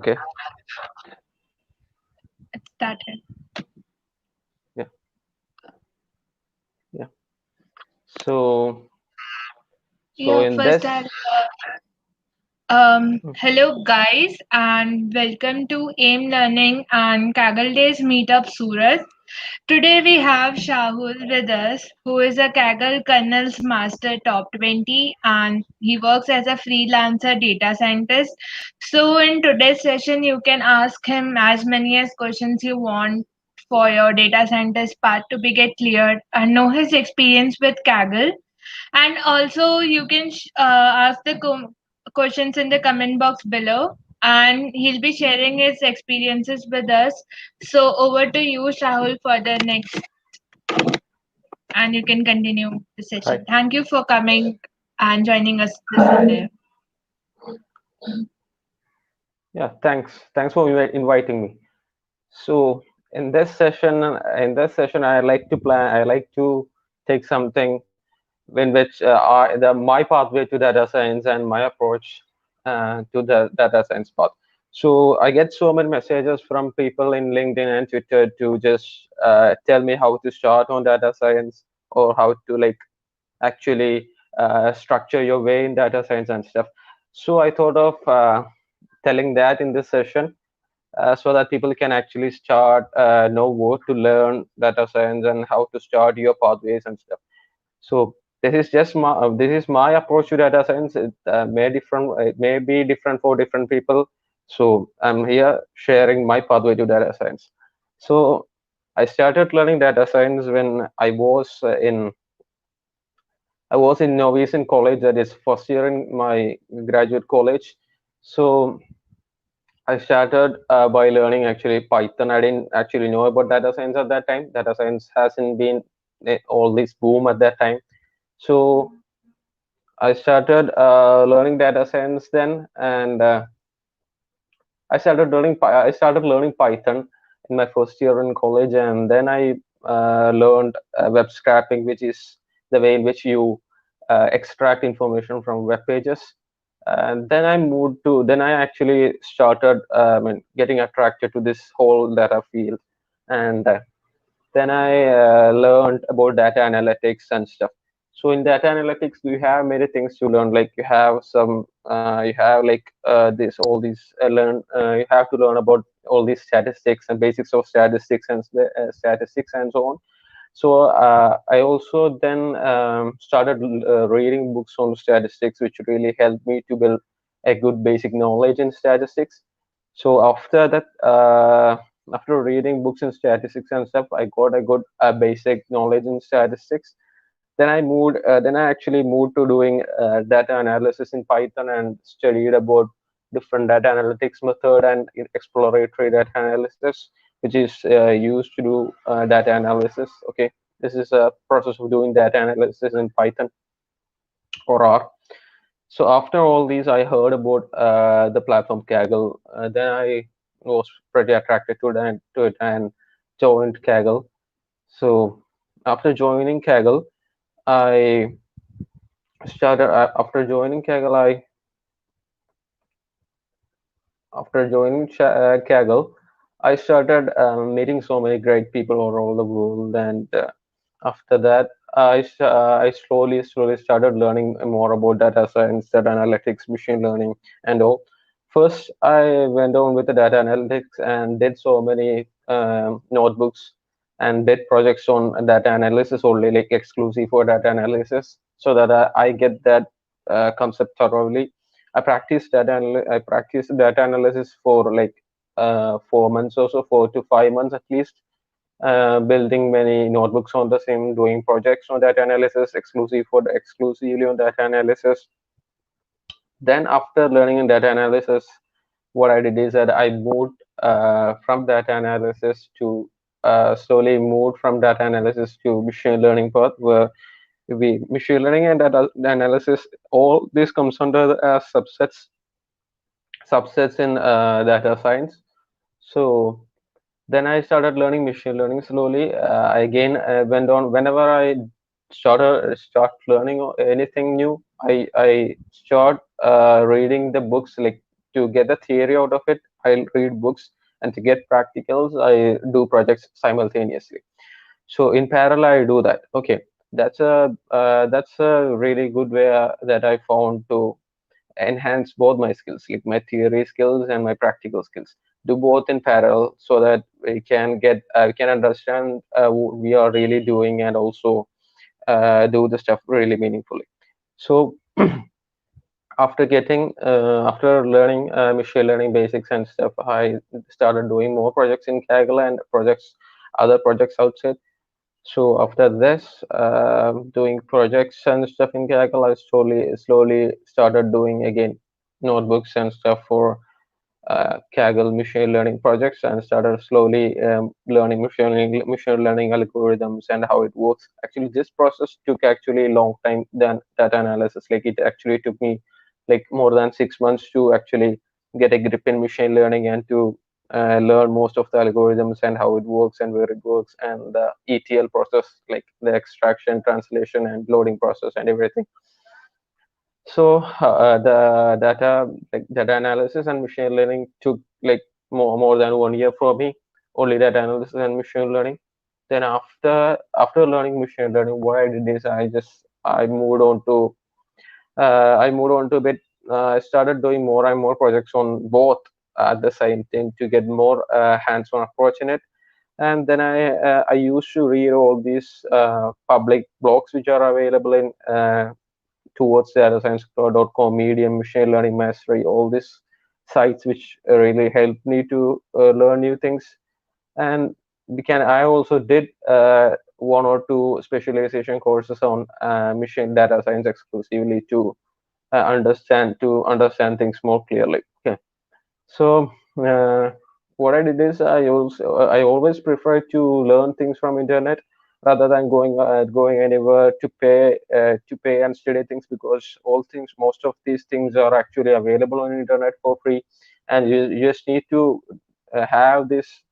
Okay. It started. Yeah. Yeah. So, so Yeah, in first this, I'll hello guys and welcome to A.I.M Learning and Kaggle Days Meetup Surat. Today we have Shahul with us, who is a Kaggle Kernels Master Top 20 and he works as a freelancer data scientist. So in today's session you can ask him as many as questions you want for your data scientist part to be get cleared and know his experience with Kaggle. And also, you can ask the questions in the comment box below, and he'll be sharing his experiences with us. So, over to you, Shahul, for the next, and you can continue the hi. session. Thank you for coming and joining us this today. Yeah. Thanks for inviting me. So in this session, I like to take something in which my pathway to data science and my approach to the data science path. So I get so many messages from people in LinkedIn and Twitter to just tell me how to start on data science or how to like actually structure your way in data science and stuff. So I thought of telling that in this session so that people can actually start know what to learn data science and how to start your pathways and stuff. So this is my approach to data science. It may be different for different people. So I'm here sharing my pathway to data science. So I started learning data science when I was in novice in college, that is first year in my graduate college. So I started by learning actually Python. I didn't actually know about data science at that time. Data science hasn't been all this boom at that time. So I started learning data science then, and I started learning Python in my first year in college, and then I learned web scraping, which is the way in which you extract information from web pages. And then I actually started getting attracted to this whole data field, and then I learned about data analytics and stuff. So in data analytics, you have many things to learn. Like you have like this, all these you have to learn about all these statistics and basics of statistics and statistics and so on. So I also then started reading books on statistics, which really helped me to build a good basic knowledge in statistics. So after reading books in statistics and stuff, I got a good basic knowledge in statistics. Then I actually moved to doing data analysis in Python and studied about different data analytics method and exploratory data analysis, which is used to do data analysis. Okay, this is a process of doing data analysis in Python or R. So after all these, I heard about the platform Kaggle. Then I was pretty attracted to it and joined Kaggle. So after joining Kaggle, I after joining Kaggle. Kaggle, I started meeting so many great people all over the world, and after that, I slowly started learning more about data science, data analytics, machine learning, and all. First, I went on with the data analytics and did so many notebooks and did projects on data analysis only, like exclusive for data analysis, so that I get that concept thoroughly. I practiced data analysis for like 4 months or so, 4 to 5 months at least, building many notebooks on the same, doing projects on data analysis, exclusively on data analysis. Then after learning in data analysis, what I did is that I moved from data analysis to slowly moved from data analysis to machine learning path, where we machine learning and data analysis, all this comes under as subsets in data science. So then I started learning machine learning slowly. I again went on whenever I start learning anything new. I start reading the books like to get the theory out of it, I read books, and to get practicals, I do projects simultaneously. So in parallel, I do that. Okay, that's a really good way that I found to enhance both my skills, like my theory skills and my practical skills. Do both in parallel so that we can understand what we are really doing, and also do the stuff really meaningfully. So after learning machine learning basics and stuff, I started doing more projects in Kaggle and other projects outside. So after this, doing projects and stuff in Kaggle, I slowly started doing again notebooks and stuff for Kaggle machine learning projects, and started slowly learning machine learning algorithms and how it works. Actually, this process took actually a long time than data analysis. Like it actually took me like more than 6 months to actually get a grip in machine learning and to learn most of the algorithms and how it works and where it works, and the ETL process, like the extraction, translation, and loading process and everything. So the data analysis and machine learning took like more than 1 year for me. Only data analysis and machine learning. Then after learning machine learning, what I did is I moved on to a bit. I started doing more and more projects on both at the same time to get more hands-on approach in it. And then I used to read all these public blogs which are available in towards datascience.com, Medium, Machine Learning Mastery, all these sites which really helped me to learn new things. And I also did one or two specialization courses on machine data science exclusively to understand things more clearly. Okay. So what I did is I always prefer to learn things from internet rather than going anywhere to pay and study things, because most of these things are actually available on internet for free, and you just need to have this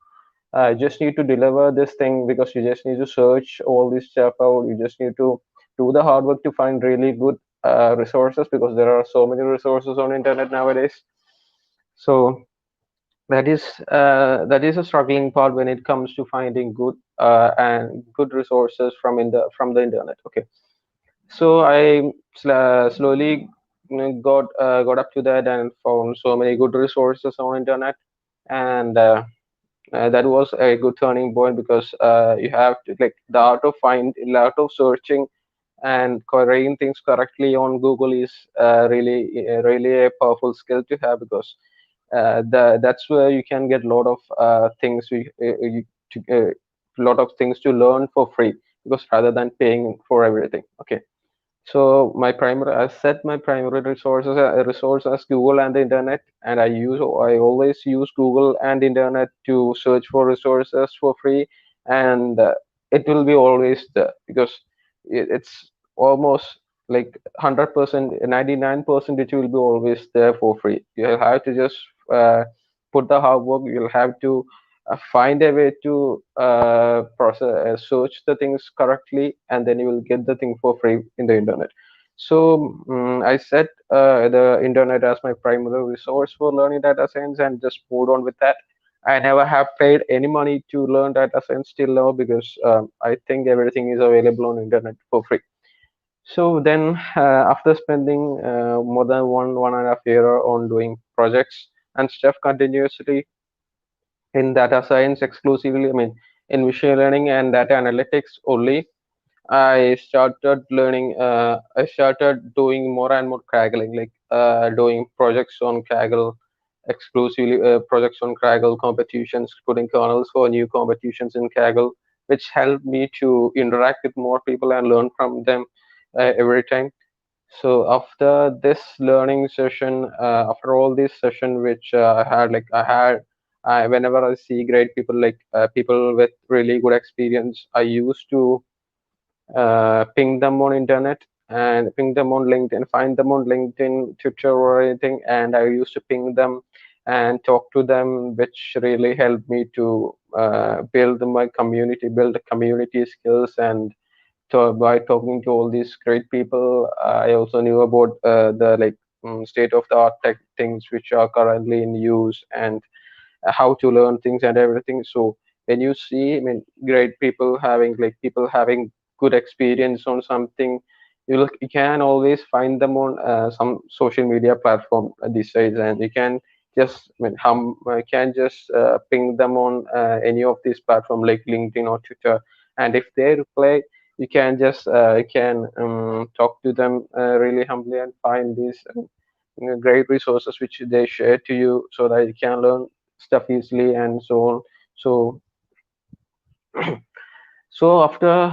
just need to deliver this thing, because you just need to search all this stuff out. You just need to do the hard work to find really good resources, because there are so many resources on internet nowadays. So that is a struggling part when it comes to finding good resources from the internet. Okay, so I slowly got up to that and found so many good resources on internet, and that was a good turning point, because you have to like the art of searching and querying things correctly on Google is really a powerful skill to have, because that's where you can get a lot of lot of things to learn for free, because rather than paying for everything. Okay, so I set my primary resource as Google and the internet, and I always use Google and internet to search for resources for free, and it will be always there, because it's almost like 100%, 99% it will be always there for free. You have to just put the hard work. You'll have to find a way to search the things correctly, and then you will get the thing for free in the internet. So I set the internet as my primary resource for learning data science, and just moved on with that. I never have paid any money to learn data science till now, because I think everything is available on internet for free. So then, after spending more than 1.5 year on doing projects and stuff continuously in data science exclusively, I mean, in machine learning and data analytics only, I started doing more and more Kaggling, like doing projects on Kaggle exclusively, projects on Kaggle competitions, putting kernels for new competitions in Kaggle, which helped me to interact with more people and learn from them every time. So after this learning session, after all this session, which whenever I see great people, like people with really good experience, I used to ping them on internet and ping them on LinkedIn, find them on LinkedIn, Twitter, or anything, and I used to ping them and talk to them, which really helped me to build community skills, and by talking to all these great people, I also knew about the state of the art tech things which are currently in use, and how to learn things and everything. So when you see, I mean, great people having like people having good experience on something, you can always find them on some social media platform these days, and you can just I mean, can just ping them on any of these platforms like LinkedIn or Twitter, and if they reply, you can just you can talk to them really humbly and find these great resources which they share to you so that you can learn stuff easily and so on. So so after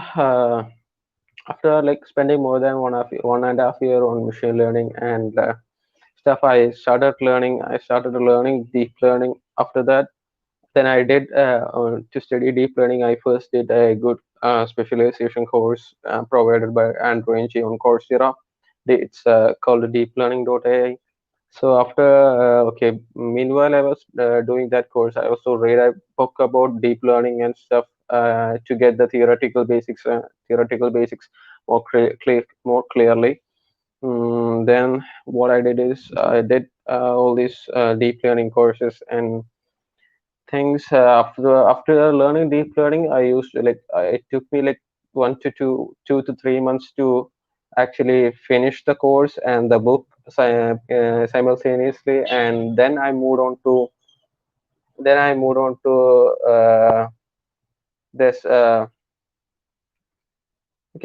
like spending more than 1.5 year on machine learning and stuff, I started learning deep learning. After that, then I did to study deep learning. I first did a good specialization course provided by Andrew Ng on Coursera. It's called deeplearning.ai. So after meanwhile I was doing that course, I also read a book about deep learning and stuff to get the theoretical basics more clearly. Then what I did is I did all these deep learning courses and things. After learning deep learning, I used to it took me like 2 to 3 months to actually finish the course and the book simultaneously, and then I moved on to this okay,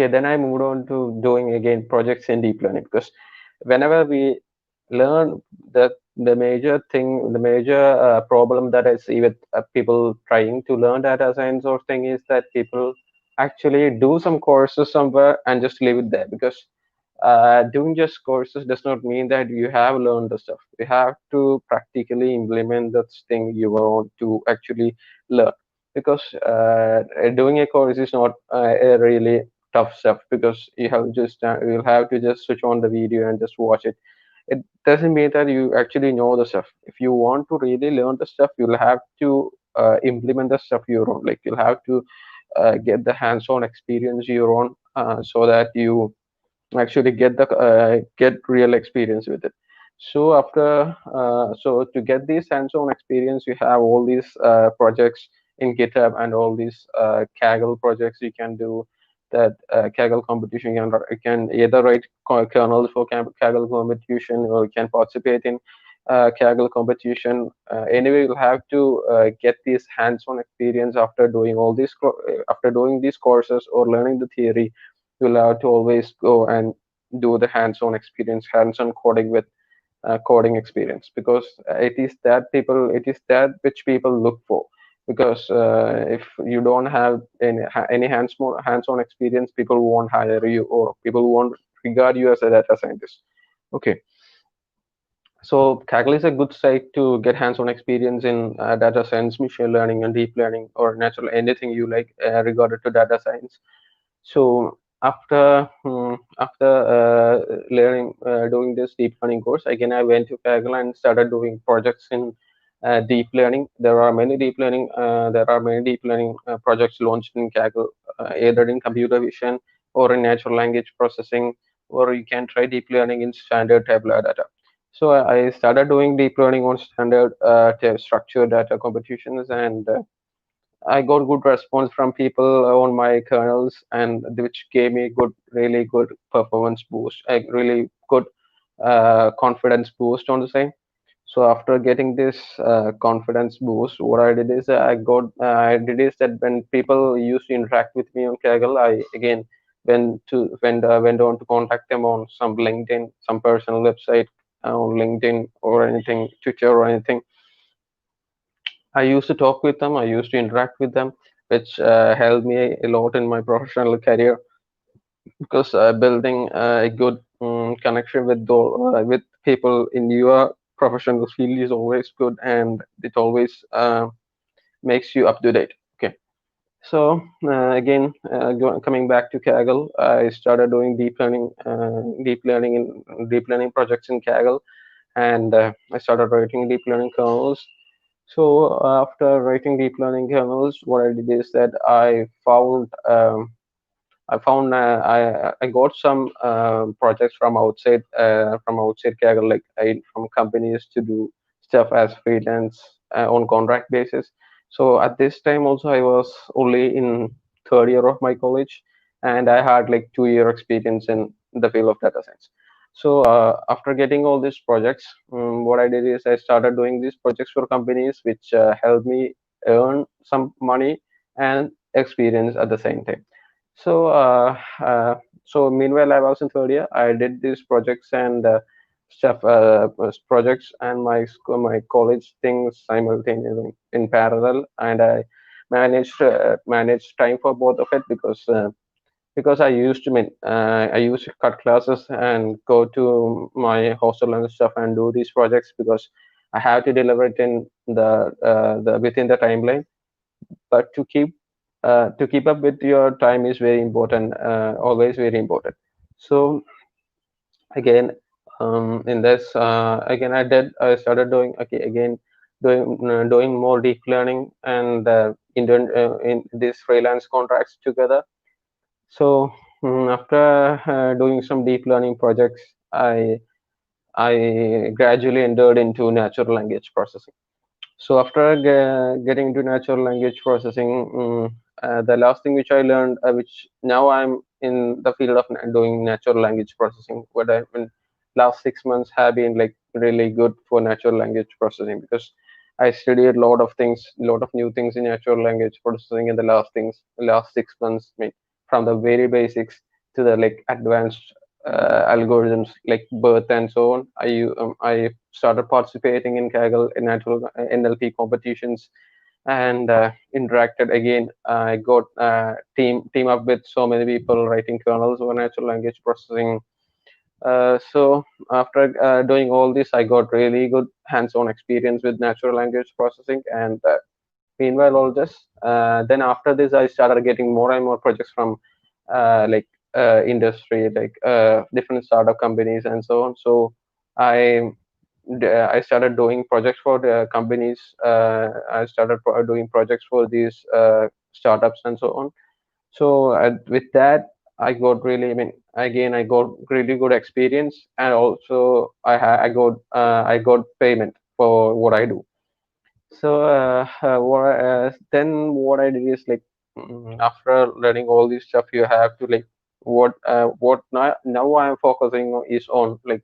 then I moved on to doing again projects in deep learning, because whenever we learn the major problem that I see with people trying to learn data science or thing is that people actually do some courses somewhere and just leave it there, because doing just courses does not mean that you have learned the stuff. You have to practically implement that thing you want to actually learn, because doing a course is not a really tough stuff, because you'll have to just switch on the video and just watch it. It doesn't mean that you actually know the stuff. If you want to really learn the stuff, you'll have to implement the stuff your own. Like you'll have to get the hands-on experience your own, so that you actually get real experience with it. So to get this hands-on experience, you have all these projects in GitHub and all these Kaggle projects you can do. That Kaggle competition, you can either write kernels for Kaggle competition, or you can participate in Kaggle competition. Anyway, you'll have to get this hands-on experience after doing these courses or learning the theory. You'll have to always go and do the hands-on experience, hands-on coding with coding experience, because it is that which people look for. Because if you don't have any hands-on experience, people won't hire you, or people won't regard you as a data scientist. Okay, so Kaggle is a good site to get hands-on experience in data science, machine learning, and deep learning, or natural anything you like regarded to data science. So after learning doing this deep learning course, again I went to Kaggle and started doing projects in deep learning. There are many deep learning projects launched in Kaggle, either in computer vision or in natural language processing, or you can try deep learning in standard tabular data. So I started doing deep learning on standard structured data computations, and I got good response from people on my kernels, and which gave me really good performance boost, a really good confidence boost on the same. So after getting this confidence boost, what I did is I did is that when people used to interact with me on Kaggle, I again went on to contact them on some LinkedIn, some personal website on LinkedIn or anything, Twitter or anything. I used to talk with them. I used to interact with them, which helped me a lot in my professional career, because building a good connection with people in your professional field is always good, and it always makes you up to date. Okay, so coming back to Kaggle, I started doing deep learning projects in Kaggle, and I started writing deep learning kernels. So after writing deep learning kernels, what I did is that I got some projects from outside Kaggle, like from companies to do stuff as freelance on contract basis. So at this time also I was only in third year of my college, and I had like 2 year experience in the field of data science. So after getting all these projects, what I did is I started doing these projects for companies which helped me earn some money and experience at the same time. So, so meanwhile, I was in third year. I did these projects and stuff, projects and my college things simultaneously in parallel, and I managed time for both of it because I used to mean I used to cut classes and go to my hostel and stuff and do these projects because I have to deliver it in the within the timeline. But to keep up with your time is very important, always very important. So again, in this again I started doing okay again doing more deep learning and in these freelance contracts together. So after doing some deep learning projects, I gradually entered into natural language processing. So after getting into natural language processing, the last thing which I learned, which now I'm in the field of doing natural language processing, what I mean, last 6 months have been like really good for natural language processing because I studied a lot of things, a lot of new things in natural language processing in the last 6 months, I mean, from the very basics to the like advanced algorithms like birth and so on. I started participating in Kaggle in natural NLP competitions and interacted again. I got team up with so many people writing kernels for natural language processing. So after doing all this, I got really good hands-on experience with natural language processing. And meanwhile, all this, then after this, I started getting more and more projects from like industry, like different startup companies and so on. So I I started doing projects for the companies. I started doing projects for these startups and so on. So with that, I mean, again, I got really good experience, and also I got payment for what I do. So then what I did is like after learning all this stuff, you have to like what now I am focusing on is on like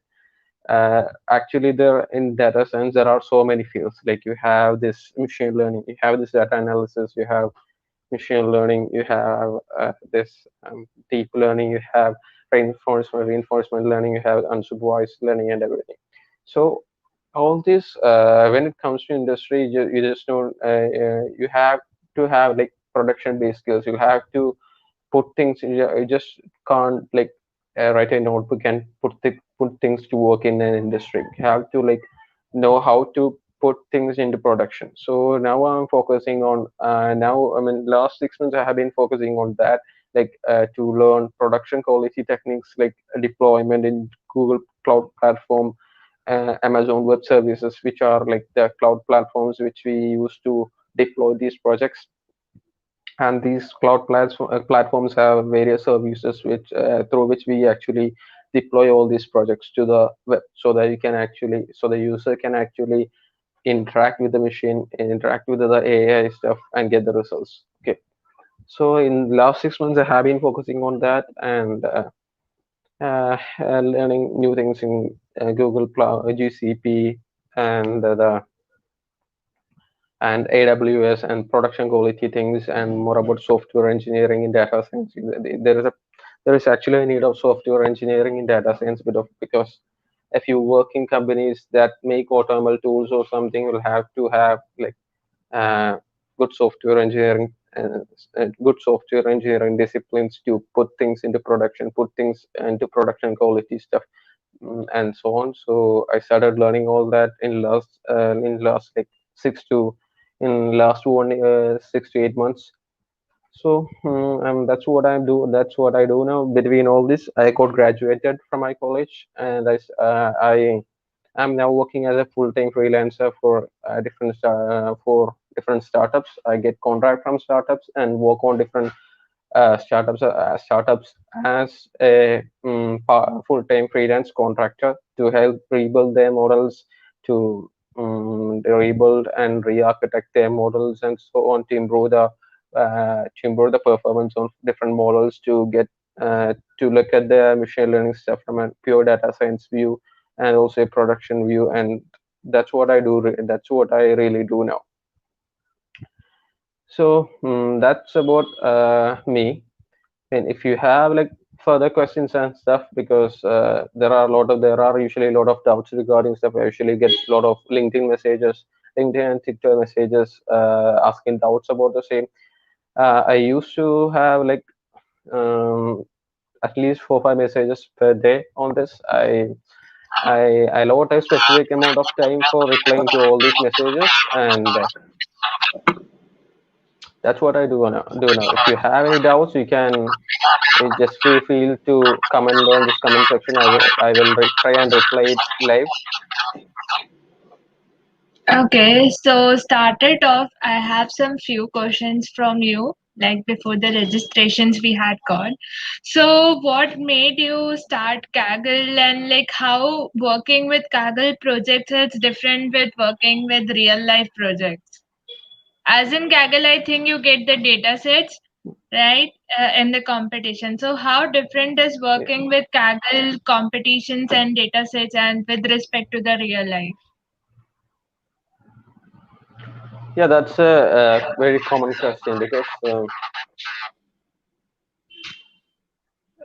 actually there in data science there are so many fields, like you have this machine learning, you have this data analysis, you have machine learning, you have this deep learning, you have reinforcement learning, you have unsupervised learning and everything. So all this when it comes to industry, you just know you have to have like production based skills. You have to put things you just can't like write a notebook and put things to work in an industry. You have to like know how to put things into production. So now I'm focusing on now I mean last 6 months I have been focusing on that, like to learn production quality techniques like deployment in Google Cloud Platform, Amazon Web Services, which are like the cloud platforms which we use to deploy these projects. And these platforms have various services which through which we actually deploy all these projects to the web, so that you can actually so the user can actually interact with the machine, interact with the AI stuff and get the results. Okay, so in last 6 months I have been focusing on that and learning new things in Google Cloud, GCP, and and AWS and production quality things, and more about software engineering in data science. There is actually a need of software engineering in data science because if you work in companies that make AutoML tools or something, you'll have to have like uh, good software engineering and good software engineering disciplines to put things into production, put things into production quality stuff, and so on. So I started learning all that in last like six to in last 6 to 8 months. So that's what I do. That's what I do now. Between all this, I got graduated from my college, and I am now working as a full-time freelancer for different startups. I get contract from startups and work on different startups as a full-time freelance contractor to help rebuild their models, to rebuild and re-architect their models and so on to improve the performance of different models to look at the machine learning stuff from a pure data science view and also a production view. And that's what I do. That's what I really do now. So that's about me. And if you have like further questions and stuff, because there are usually a lot of doubts regarding stuff. I usually get a lot of LinkedIn and Twitter messages asking doubts about the same. I used to have like um, at least 4 5 messages per day on this. I allot a specific amount of time for replying to all these messages, and that's what I do now. If you have any doubts, you can just feel to comment on this comment section. I will try and reply it live. Okay, so started off, I have some few questions from you, like before the registrations we had got. So, what made you start Kaggle, and like how working with Kaggle projects is different with working with real life projects? As in Kaggle, I think you get the data sets, right, in the competition. So, how different is Yeah, working with Kaggle competitions and data sets and with respect to the real life? yeah, that's a very common question because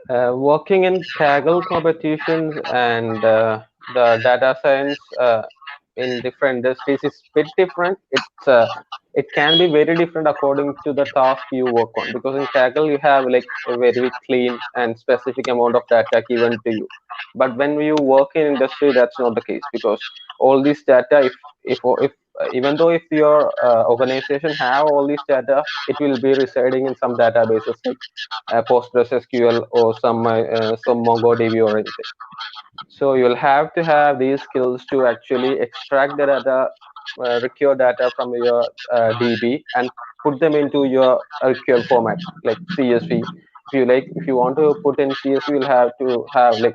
working in Kaggle competitions and the data science in different industries is bit different. It can be very different according to the task you work on, because in Kaggle you have like a very clean and specific amount of data given to you. But when you work in industry, that's not the case, because all this data, if even though if your organization have all this data, it will be residing in some databases like PostgreSQL or some MongoDB or anything. So you'll have to have these skills to actually extract the data, require data from your DB and put them into your required format like CSV. If you want to put in CSV, you'll have to have like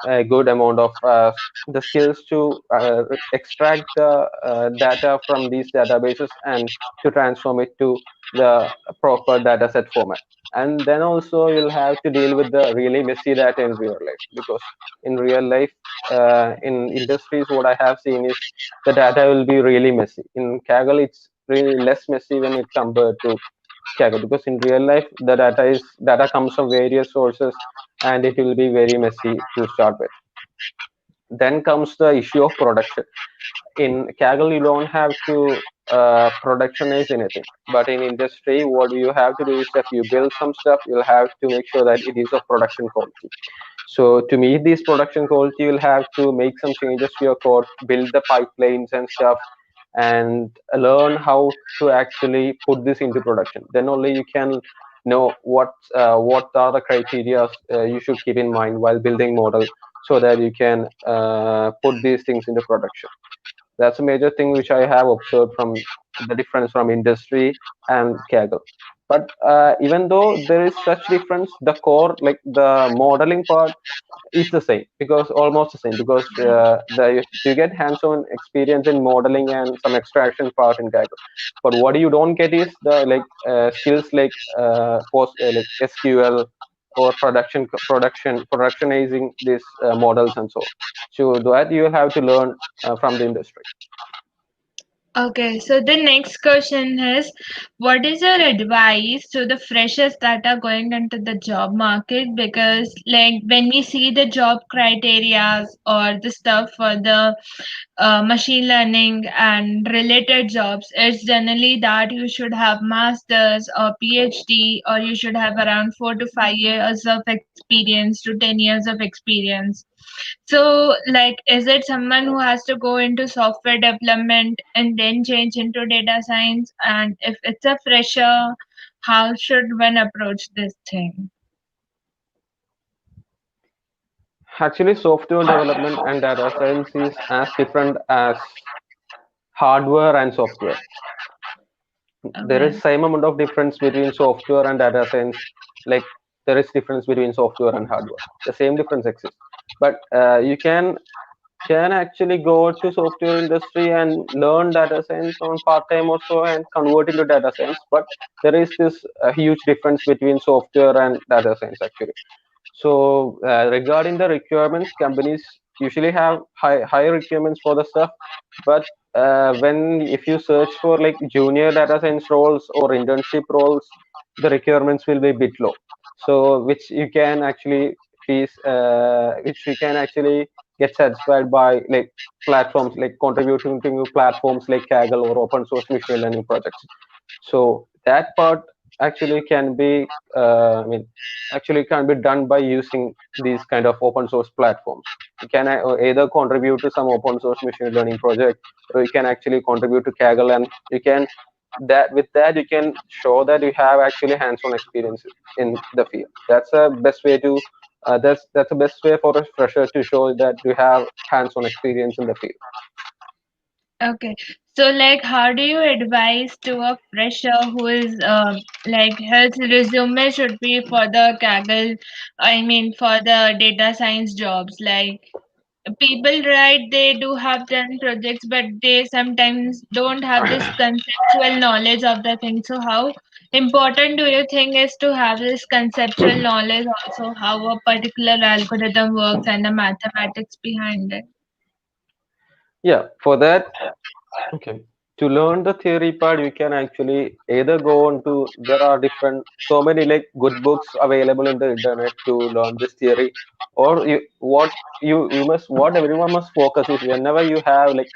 a good amount of the skills to extract the data from these databases and to transform it to the proper data set format. And then also you'll have to deal with the really messy data in real life, because in real life, in industries, what I have seen is the data will be really messy. In Kaggle, it's really less messy when it compared to Kaggle, because in real life the data comes from various sources and it will be very messy to start with. Then comes the issue of production. In Kaggle, you don't have to productionize anything, but in industry, what you have to do is if you build some stuff, you'll have to make sure that it is of production quality. So to meet this production quality, you'll have to make some changes to your code, build the pipelines and stuff, and learn how to actually put this into production. Then only you can know what are the criteria you should keep in mind while building model, so that you can put these things into production. That's a major thing which I have observed from the difference from industry and Kaggle. But even though there is such difference, the core, like the modeling part, is the same, because almost the same, because you get hands-on experience in modeling and some extraction part in Kaggle. But what you don't get is the skills like like SQL or productionizing these models and so on. So that you have to learn from the industry. Okay, so the next question is, what is your advice to the freshers that are going into the job market? Because like when we see the job criteria or the stuff for the machine learning and related jobs, it's generally that you should have masters or PhD, or you should have around 4 to 5 years of experience to 10 years of experience. So, like, is it someone who has to go into software development and then change into data science? And if it's a fresher, how should one approach this thing? Actually, software development and data science is as different as hardware and software. There is Okay. same amount of difference between software and data science, like there is difference between software and hardware. The same difference exists, but you can can actually go to software industry and learn data science on part time or so and convert into data science. But there is this huge difference between software and data science actually. So regarding the requirements, companies usually have high requirements for the stuff, but when if you search for like junior data science roles or internship roles, the requirements will be a bit low. So which you can actually which you can actually get satisfied by like platforms like contributing to new platforms like Kaggle or open source machine learning projects. So that part actually can be actually can be done by using these kind of open source platforms. You can either contribute to some open source machine learning project, or you can actually contribute to Kaggle, and you can that with that you can show that you have actually hands-on experience in the field. That's a best way to that's the best way for a fresher to show that you have hands-on experience in the field. Okay. So, like, how do you advise to a fresher who is like his resume should be for the Kaggle, I mean, for the data science jobs? Like, people write they do have done projects, but they sometimes don't have this conceptual knowledge of the thing. So, how important do you think is to have this conceptual knowledge also, how a particular algorithm works and the mathematics behind it? Yeah, for that. Okay. To learn the theory part, you can actually either go on to, there are different, so many like good books available in the internet to learn this theory. Or what everyone must focus is whenever you have like,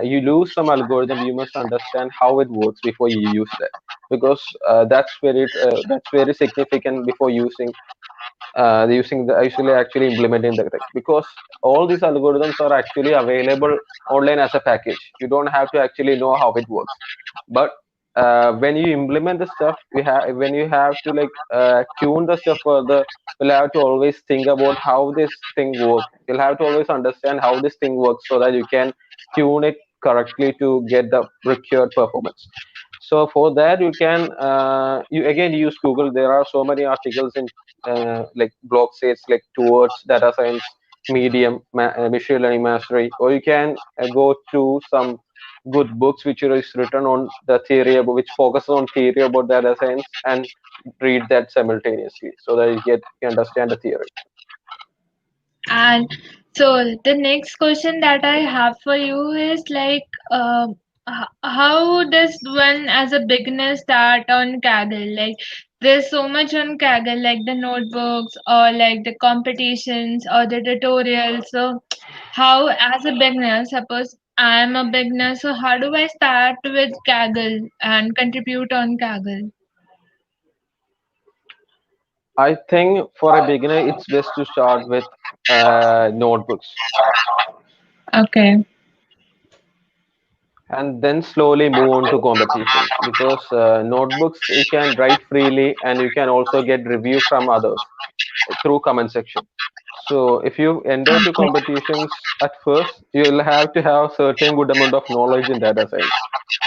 you lose some algorithm, you must understand how it works before you use that. Because that's very significant before using the actually implementing the tech, because all these algorithms are actually available online as a package. You don't have to actually know how it works. But when you implement the stuff, you have when you have to like tune the stuff further, you'll have to always think about how this thing works. You'll have to always understand how this thing works so that you can tune it correctly to get the required performance. So for that, you can you again use Google. There are so many articles in like blog sites like towards data science, medium, machine learning mastery, or you can go to some good books which is written on the theory about, which focuses on theory about data science, and read that simultaneously so that you understand the theory. And so the next question that I have for you is like, how does one as a beginner start on Kaggle? Like, there's so much on Kaggle, like the notebooks or like the competitions or the tutorials. So, how as a beginner, suppose I'm a beginner, so how do I start with Kaggle and contribute on Kaggle? I think for a beginner, it's best to start with notebooks Okay. and then slowly move on to competitions, because notebooks you can write freely and you can also get review from others through comment section. So if you enter to Okay. competitions at first, you'll have to have certain good amount of knowledge in data science.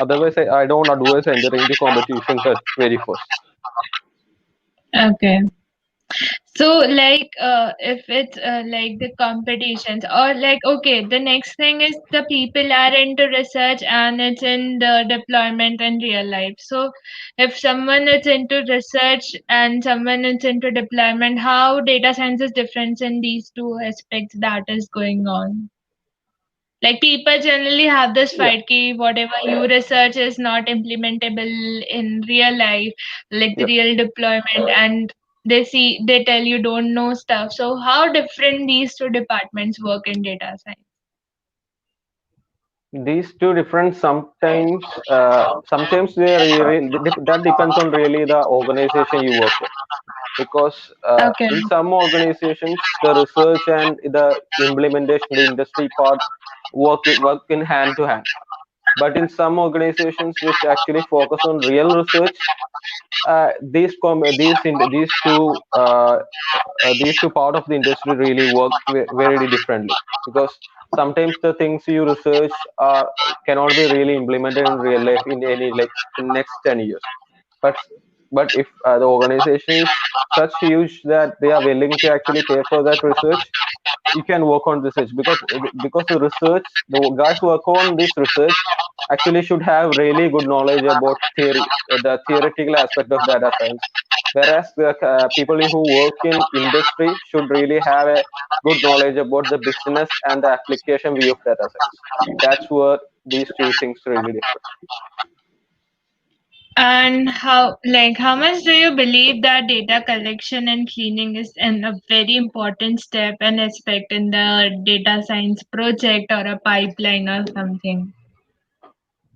Otherwise, I don't advise entering the competitions at very first. Okay. So, like, if it's like the competitions, or like, okay, the next thing is the people are into research and it's in the deployment in real life. So, if someone is into research and someone is into deployment, how data science is different in these two aspects that is going on? Like people generally have this Yeah, fight key, whatever you research is not implementable in real life, like the yeah. real deployment, and they tell you don't know stuff. So how different these two departments work in data science? These two different sometimes they really that depends on really the organization you work with, because Okay. in some organizations the research and the implementation, the industry part work in hand to hand. But in some organizations which actually focus on real research, these two part of the industry really work very differently, because sometimes the things you research cannot be really implemented in real life in any like in next 10 years. But But if the organization is such huge that they are willing to actually pay for that research, you can work on research, because the research, the guys who work on this research actually should have really good knowledge about theory, the theoretical aspect of data science, whereas the people who work in industry should really have a good knowledge about the business and the application view of data science. That's where these two things really differ. And how much do you believe that data collection and cleaning is a very important step and aspect in the data science project or a pipeline or something?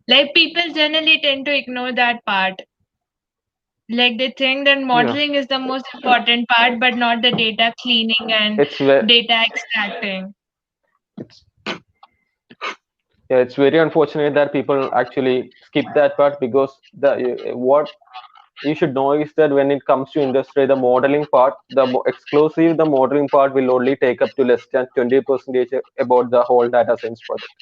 Like people generally tend to ignore that part. Like they think that Yeah, modeling is the most important part, but not the data cleaning and it's ve- data extracting. it's yeah, it's very unfortunate that people actually skip that part, because the what you should know is that when it comes to industry, the modeling part, exclusive the modeling part will only take up to less than 20% about the whole data science project.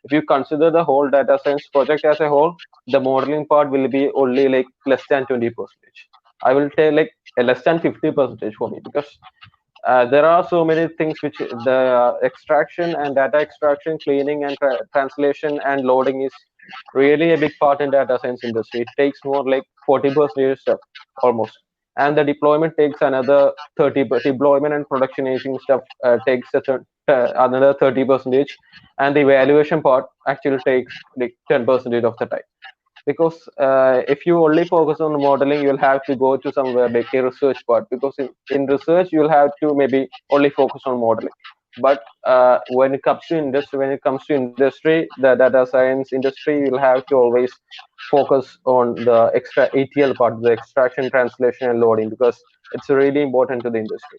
If you consider the whole data science project as a whole, the modeling part will be only like less than 20%. I will say like less than 50% for me, because there are so many things which the extraction and data extraction, cleaning and translation and loading is really a big part in data science industry. It takes more like 40% stuff almost, and the deployment takes another 30. Deployment and productionizing stuff takes another 30%, and the evaluation part actually takes like 10% of the time, because if you only focus on modeling, you'll have to go to somewhere like a research part, because in research you'll have to maybe only focus on modeling. But when it comes to industry, the data science industry, you'll have to always focus on the extra ETL part, the extraction, translation and loading, because it's really important to the industry.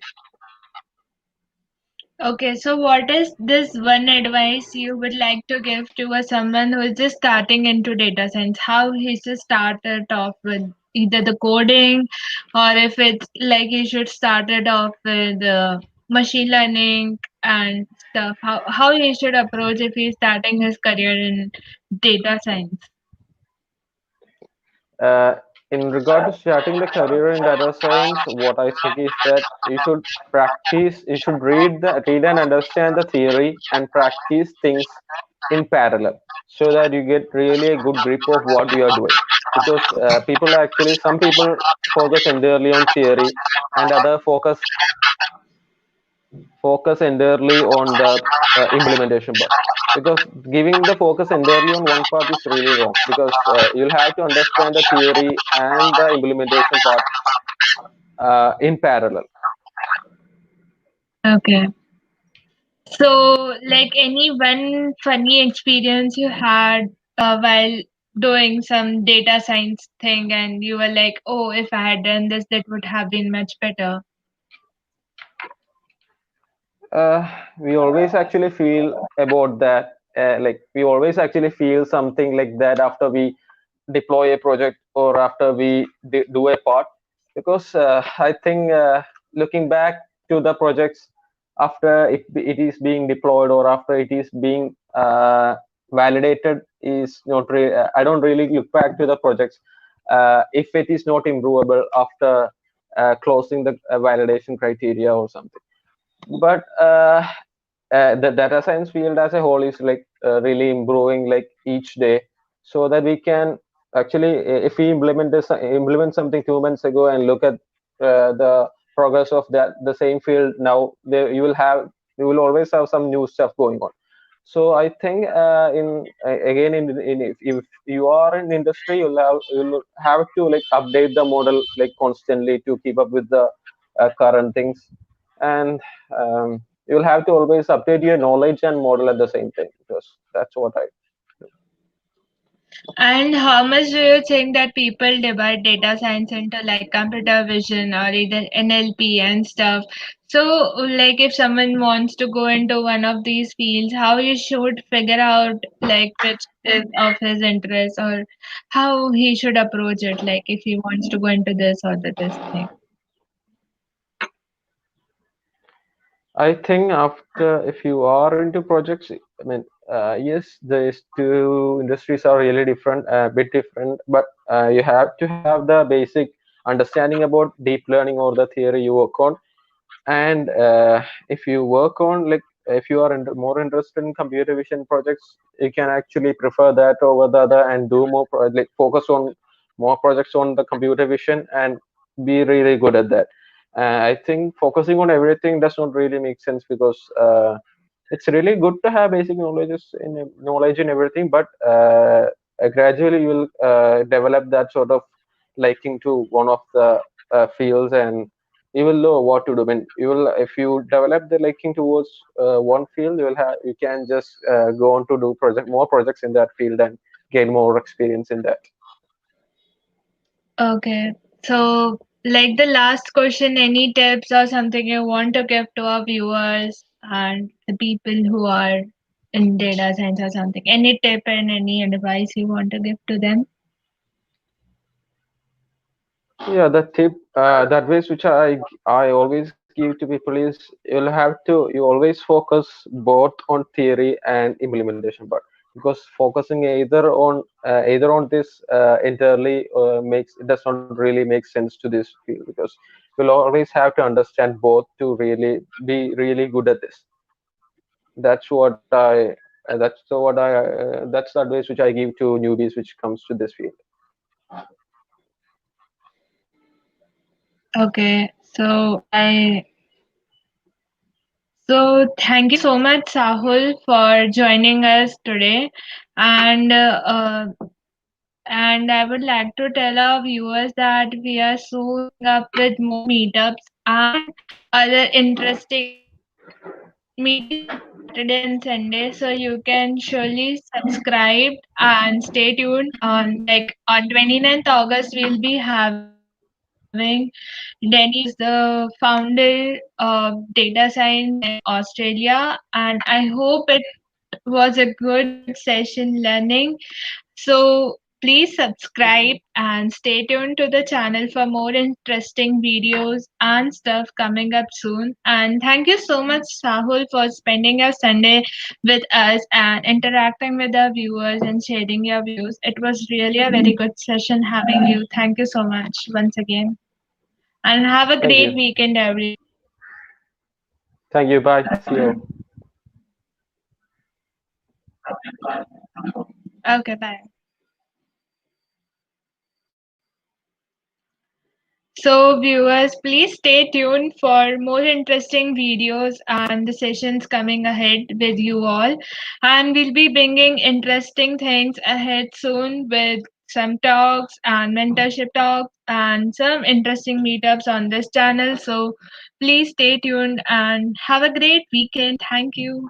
Okay, so what is this one advice you would like to give to a someone who is just starting into data science? How he should start it off with either the coding, or if it's like he should start it off with machine learning and stuff. How he should approach if he's starting his career in data science? uh, in regard to starting the career in data science, what I think is that you should read and understand the theory and practice things in parallel, so that you get really a good grip of what you are doing. Because some people focus entirely on theory, and other focus entirely on the implementation part, because giving the focus entirely on one part is really wrong, because you'll have to understand the theory and the implementation part in parallel. Okay. So, like any one funny experience you had while doing some data science thing, and you were like, oh, if I had done this, that would have been much better. We always actually feel about that, like we always actually feel something like that after we deploy a project, or after we do a part, because I think looking back to the projects after it is being deployed, or after it is being validated, is not I don't really look back to the projects if it is not improvable after closing the validation criteria or something. But the data science field as a whole is like really improving like each day, so that we can actually, if we implement something 2 months ago and look at the progress of the same field now, there you will always have some new stuff going on. So I think again if you are in industry, you'll have to like update the model like constantly to keep up with the current things. And you'll have to always update your knowledge and model at the same time, because that's what I do. And how much do you think that people divide data science into like computer vision or either NLP and stuff? So, like if someone wants to go into one of these fields, how you should figure out like which is of his interest, or how he should approach it, like if he wants to go into this or this thing. I think after, if you are into projects, I mean, yes, these two industries are really different, a bit different, but you have to have the basic understanding about deep learning or the theory you work on. And if you work on, like, if you are more interested in computer vision projects, you can actually prefer that over the other and do more like focus on more projects on the computer vision and be really good at that. I think focusing on everything does not really make sense, because it's really good to have basic knowledge in everything, but gradually you will develop that sort of liking to one of the fields, and you will know what to do. When you will, if you develop the liking towards one field, you can just go on to do more projects in that field and gain more experience in that. Okay. So, like the last question, any tips or something you want to give to our viewers and the people who are in data science or something? Any tip and any advice you want to give to them? Yeah, the advice which I always give to people is, you always focus both on theory and implementation part, because focusing either on this entirely makes it does not really make sense to this field, because you'll always have to understand both to really be really good at this. That's what I that's the advice which I give to newbies which comes to this field. Okay. So thank you so much, Sahul, for joining us today. And and I would like to tell our viewers that we are soon coming up with more meetups and other interesting meetings on Saturday and Sunday. So you can surely subscribe and stay tuned. On 29th August, we'll be having Denny, who is the founder of data science in Australia, and I hope it was a good session learning. So please subscribe and stay tuned to the channel for more interesting videos and stuff coming up soon. And thank you so much, Sahul, for spending your Sunday with us and interacting with our viewers and sharing your views. It was really a very good session having you. Thank you so much once again. And have a Thank great you. weekend, everyone. Thank you. Bye. See you. Okay, bye. So, viewers, please stay tuned for more interesting videos and the sessions coming ahead with you all. And we'll be bringing interesting things ahead soon with some talks and mentorship talks and some interesting meetups on this channel. So, please stay tuned and have a great weekend. Thank you.